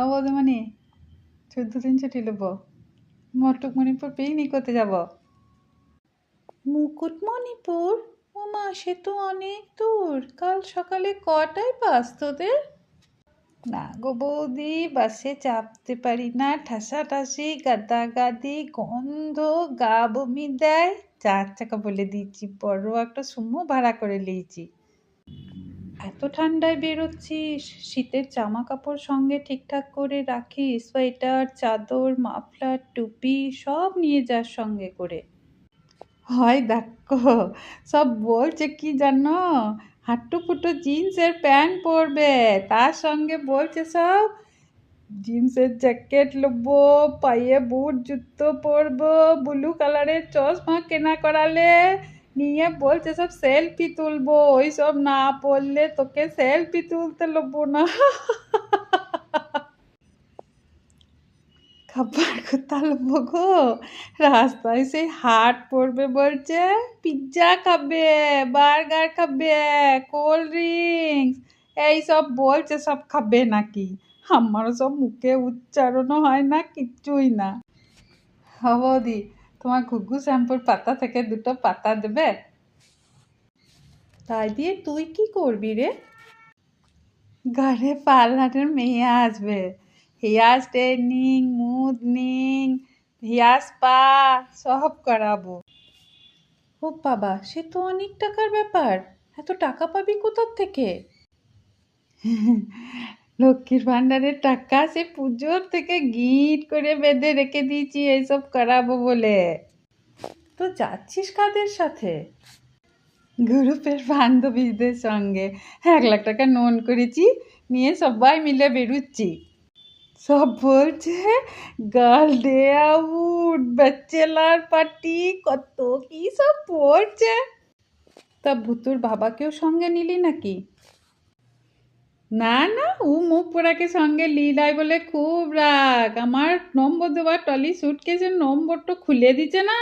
বৌদিমণি 14 দিন ছুটি নেব। মুকুটমণিপুর পিকনিক করতে যাব। মুকুটমণিপুর? ও মা, সে তো অনেক দূর। কাল সকালে কটায় বাস তোদের? না গো বৌদি, বাসে চাপতে পারি না, ঠাসাঠাসি গাদাগাদি গন্ধ, গা বমি দেয়। 4 চাকা বলে দিয়েছি, বড় একটা সুমো ভাড়া করে নিয়েছি। এত ঠান্ডায় বেরোচ্ছিস, শীতের জামা কাপড় সঙ্গে ঠিকঠাক করে রাখিস, সোয়েটার, চাদর, মাফলার, টুপি সব নিয়ে যাস সঙ্গে করে। হয় দেখো, সব বলছে কি জানো, হাঁটু ফুটো জিন্সের প্যান্ট পরবে, তার সঙ্গে বলছে সব জিন্সের জ্যাকেট নেবো, পায়ে বুট জুতো পরবো, ব্লু কালারের চশমা কেনা করালে নিয়ে বলছে সব সেলফি তুলবো, ওই সব না পড়লে তোকে সেলফি তুলতে নেবো না। খাবার কোথায় নেবো গো? রাস্তায় সেই হাট পড়বে বলছে, পিৎজা খাবে, বার্গার খাবে, কোল্ড ড্রিঙ্কস এইসব বলছে, সব খাবে নাকি? আমারও সব মুখে উচ্চারণও হয় না, কিচ্ছুই না। বৌদি, তোমার ঘুঘু শ্যাম্পুর পাতা থেকে 2টো পাতা দেবে? তাই দিয়ে তুই কি করবি রে? ঘরে পার্লারের মেয়ে আসবে, হেয়ার স্ট্রেটনিং, মুথনিং, হেয়ার স্পা সব করাবো। ও বাবা, সে তো অনেক টাকার ব্যাপার। এত টাকা পাবি কোথার থেকে? লক্ষ্মীর ভাণ্ডারের টাকা সে পুজোর থেকে গিট করে বেঁধে রেখে দিয়েছি এইসব করাবো বলে। তো যাচ্ছিস কাদের সাথে? গ্রুপের বান্ধবীদের সঙ্গে 1 লাখ টাকা লোন করেছি, নিয়ে সবাই মিলে বেরোচ্ছি। সব বলছে girl day out, bachelor party, কত কি সব বলছে। তা ভুতুর বাবাকেও সঙ্গে নিলি নাকি? না না, ও মুখ পোড়াকে সঙ্গে লীলায় বলে খুব রাগ। আমার নম্বর দেওয়া টলি সুটকেসের নম্বরটা খুলে দিচ্ছে না।